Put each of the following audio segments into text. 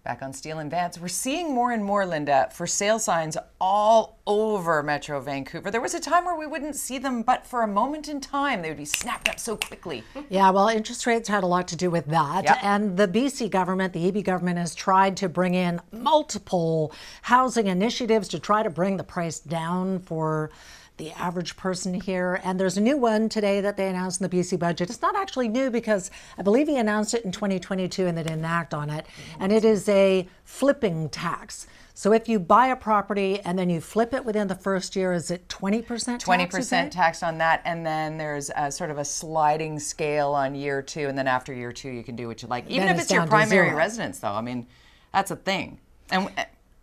Back on Steel and Vance, we're seeing more and more, Linda, for sale signs all over Metro Vancouver. There was a time where we wouldn't see them, but for a moment in time, they would be snapped up so quickly. Yeah, well, interest rates had a lot to do with that. Yep. And the BC government, the EB government, has tried to bring in multiple housing initiatives to try to bring the price down for the average person here. And there's a new one today that they announced in the BC budget. It's not actually new because I believe he announced it in 2022 and they didn't act on it. And it is a flipping tax. So if you buy a property and then you flip it within the first year, is it 20% tax? 20% tax on that. And then there's a sort of a sliding scale on year two. And then after year two, you can do what you like. Even if it's your primary residence, though. I mean, that's a thing. And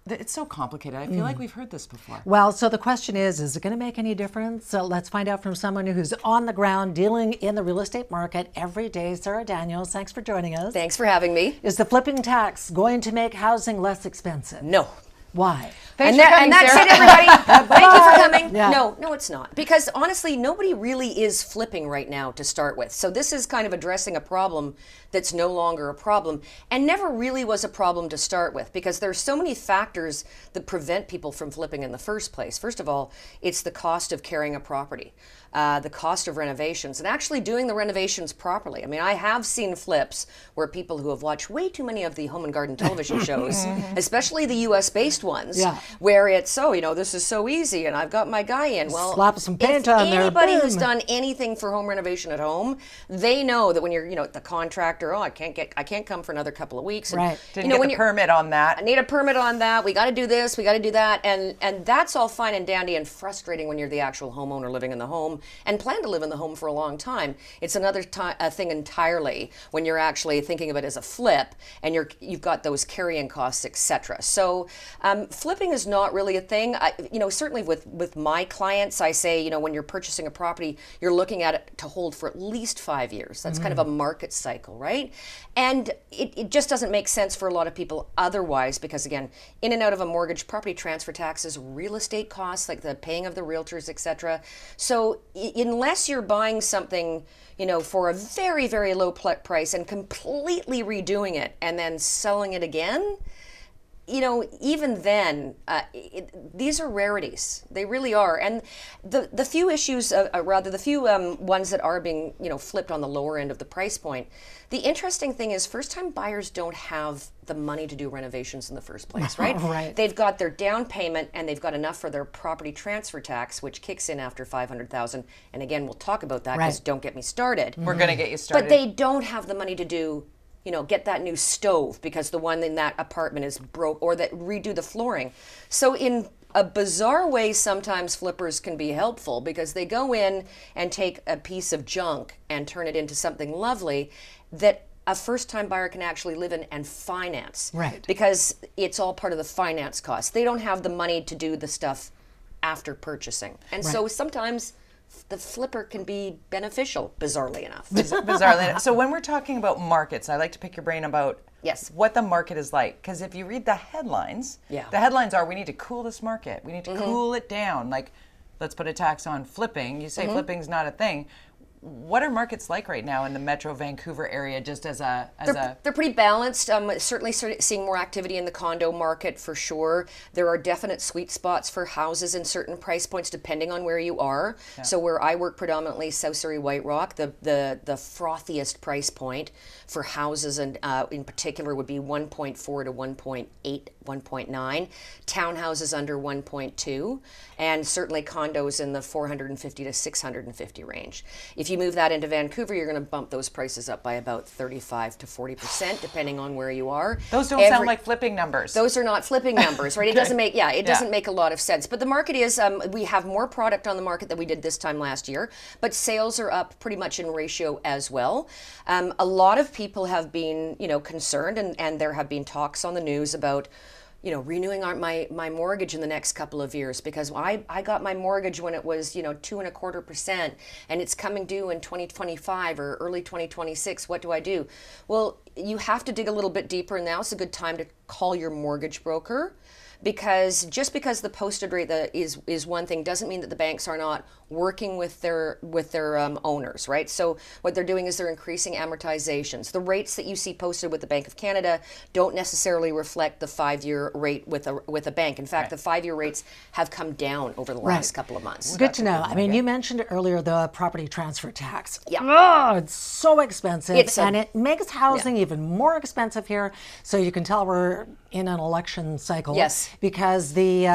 it's so complicated. I feel like we've heard this before. Well, so the question is it going to make any difference? So let's find out from someone who's on the ground dealing in the real estate market every day. Sarah Daniels, thanks for joining us. Thanks for having me. Is the flipping tax going to make housing less expensive? No. Why? Thanks for coming, that's Sarah. it, everybody. Thank you for coming. Yeah. No, it's not. Because honestly, nobody really is flipping right now to start with. So this is kind of addressing a problem that's no longer a problem and never really was a problem to start with, because there's so many factors that prevent people from flipping in the first place. First of all, it's the cost of carrying a property, the cost of renovations, and actually doing the renovations properly. I mean, I have seen flips where people who have watched way too many of the home and garden television shows, especially the US-based ones, where it's, this is so easy and I've got my guy in. Well, slap some paint on there. Anybody who's done anything for home renovation at home, they know that when you're, the contractor, I can't come for another couple of weeks. And, right. Didn't get the permit on that. I need a permit on that. We got to do this. We got to do that. And that's all fine and dandy and frustrating when you're the actual homeowner living in the home and plan to live in the home for a long time. It's another thing entirely when you're actually thinking of it as a flip and you've got those carrying costs, etc. So flipping is not really a thing. Certainly with my clients, I say, when you're purchasing a property, you're looking at it to hold for at least 5 years. That's kind of a market cycle, right? And it just doesn't make sense for a lot of people otherwise, because again, in and out of a mortgage, property transfer taxes, real estate costs, like the paying of the realtors, etc. So unless you're buying something, for a very, very low price and completely redoing it and then selling it again, even then, these are rarities. They really are. And the few issues, the few ones that are being, flipped on the lower end of the price point, the interesting thing is first-time buyers don't have the money to do renovations in the first place, right? Right. They've got their down payment and they've got enough for their property transfer tax, which kicks in after $500,000. And again, we'll talk about that because don't get me started. We're going to get you started. But they don't have the money to do get that new stove because the one in that apartment is broke, or that redo the flooring. So in a bizarre way, sometimes flippers can be helpful because they go in and take a piece of junk and turn it into something lovely that a first-time buyer can actually live in and finance. Right. Because it's all part of the finance cost. They don't have the money to do the stuff after purchasing. And so sometimes the flipper can be beneficial, bizarrely enough. Bizarrely enough. So when we're talking about markets, I like to pick your brain about what the market is like. Because if you read the headlines, the headlines are, we need to cool this market. We need to cool it down. Like, let's put a tax on flipping. You say flipping's not a thing. What are markets like right now in the Metro Vancouver area, just as They're pretty balanced. Certainly seeing more activity in the condo market for sure. There are definite sweet spots for houses in certain price points depending on where you are. Yeah. So where I work predominantly, South Surrey, White Rock, the frothiest price point for houses and in particular would be 1.4 to 1.8, 1.9. Townhouses under 1.2, and certainly condos in the 450 to 650 range. If you move that into Vancouver, you're going to bump those prices up by about 35 to 40%, depending on where you are. Those don't sound like flipping numbers. Those are not flipping numbers, right? It doesn't make, doesn't make a lot of sense. But the market is, we have more product on the market than we did this time last year, but sales are up pretty much in ratio as well. A lot of people have been, concerned, and there have been talks on the news about renewing my mortgage in the next couple of years, because I got my mortgage when it was 2.25%, and it's coming due in 2025 or early 2026. What do I do? Well, you have to dig a little bit deeper, and now's a good time to call your mortgage broker, because just because the posted rate is one thing doesn't mean that the banks are not working with their owners, right? So what they're doing is they're increasing amortizations. The rates that you see posted with the Bank of Canada don't necessarily reflect the 5-year rate with a bank. In fact, the 5-year rates have come down over the last couple of months. Good to know. I mean, you mentioned earlier the property transfer tax. Yeah. Oh, it's so expensive, and it makes housing even more expensive here. So you can tell we're in an election cycle. Yes. Because the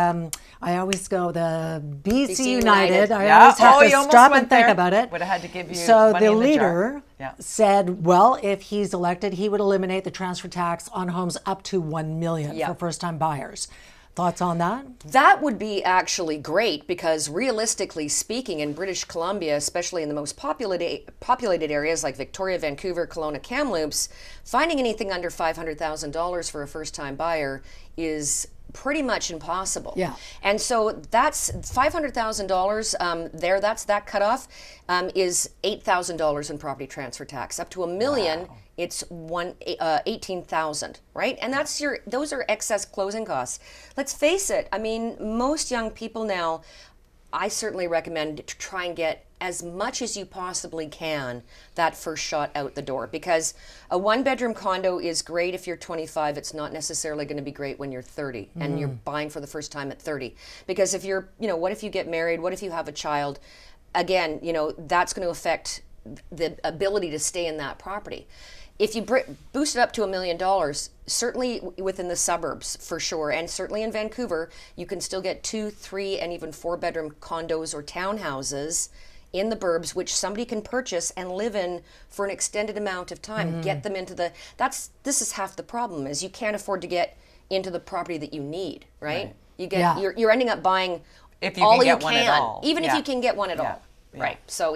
I always go the BC United. I always have to stop and think about it. Would have had to give you so money the in leader the jar. said, well, if he's elected, he would eliminate the transfer tax on homes up to $1 million for first-time buyers. Thoughts on that? That would be actually great because realistically speaking, in British Columbia, especially in the most populated areas like Victoria, Vancouver, Kelowna, Kamloops, finding anything under $500,000 for a first-time buyer is pretty much impossible. Yeah. And so that's $500,000 there, that's that cutoff, is $8,000 in property transfer tax. Up to $1 million, it's $18,000, right? And those are excess closing costs. Let's face it, I mean, most young people now, I certainly recommend to try and get as much as you possibly can that first shot out the door, because a 1-bedroom condo is great if you're 25. It's not necessarily going to be great when you're 30 and you're buying for the first time at 30. Because if you're, what if you get married? What if you have a child? Again, that's going to affect the ability to stay in that property. If you boost it up to $1 million, certainly within the suburbs for sure, and certainly in Vancouver, you can still get 2, 3, and even 4-bedroom condos or townhouses in the burbs, which somebody can purchase and live in for an extended amount of time. Get them into this is half the problem, is you can't afford to get into the property that you need, right? You're ending up buying all you can, even if you can get one at all. Right. So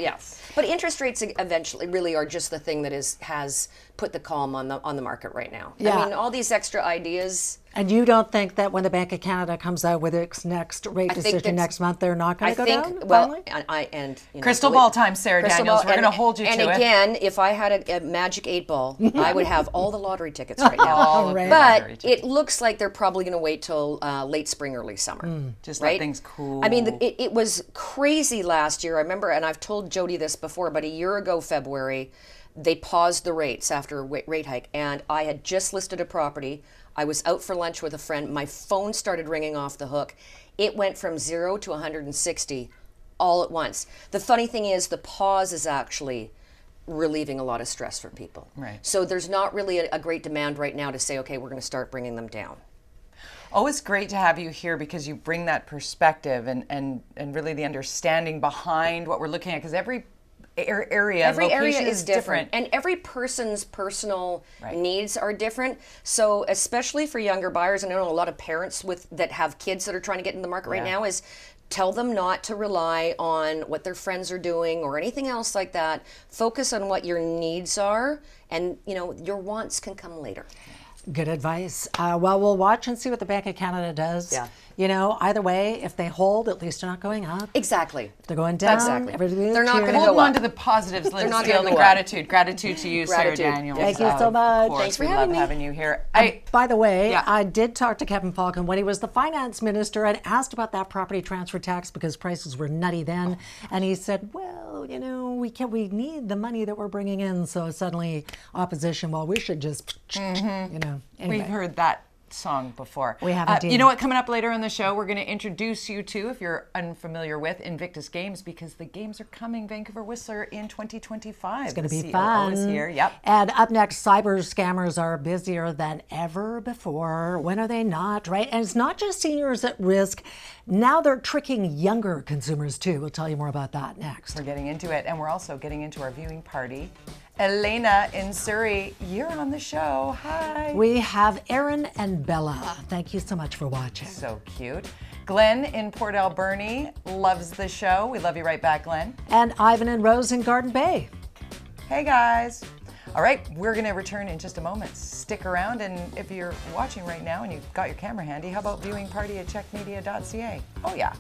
but interest rates eventually really are just the thing that has put the calm on the market right now. I mean, all these extra ideas. And you don't think that when the Bank of Canada comes out with its next rate decision next month, they're not going to go down? Well, crystal ball time, Sarah Daniels. We're going to hold you to it. And again, if I had a magic 8 ball, I would have all the lottery tickets right now. But it looks like they're probably going to wait till late spring, early summer. Just let things cool. I mean, it was crazy last year. I remember, and I've told Jody this before, but a year ago, February, they paused the rates after a rate hike, and I had just listed a property. I was out for lunch with a friend. My phone started ringing off the hook. It went from 0 to 160 all at once. The funny thing is the pause is actually relieving a lot of stress from people. Right. So there's not really a great demand right now to say, okay, we're going to start bringing them down. Oh, it's great to have you here because you bring that perspective and really the understanding behind what we're looking at, because every area is different, and every person's personal needs are different. So especially for younger buyers, and I know a lot of parents that have kids that are trying to get in the market right now, is tell them not to rely on what their friends are doing or anything else like that. Focus on what your needs are, and your wants can come later. Good advice. Well, we'll watch and see what the Bank of Canada does. Yeah. Either way, if they hold, at least they're not going up. Exactly. If they're going down. Exactly. They're not going to go up. Hold on to the positives, Liz. Gratitude. Gratitude to you, Sarah Daniels. Thank you so much. Thanks for having you here. By the way, I did talk to Kevin Falcon when he was the finance minister and asked about that property transfer tax because prices were nutty then. And he said, well, we need the money that we're bringing in. So suddenly opposition, well, we should just, anyway. We've heard that song before. We have indeed. You know what, coming up later on the show, we're going to introduce you to, if you're unfamiliar with, Invictus Games, because the games are coming Vancouver Whistler in 2025. It's going to be COO fun. Is here. Yep. And up next, cyber scammers are busier than ever before. When are they not, right? And it's not just seniors at risk. Now they're tricking younger consumers too. We'll tell you more about that next. We're getting into it, and we're also getting into our viewing party. Elena in Surrey, you're on the show. Hi. We have Aaron and Bella. Thank you so much for watching. So cute. Glenn in Port Alberni loves the show. We love you right back, Glenn. And Ivan and Rose in Garden Bay. Hey, guys. All right, we're going to return in just a moment. Stick around, and if you're watching right now and you've got your camera handy, how about viewing party at CHEKmedia.ca? Oh, yeah.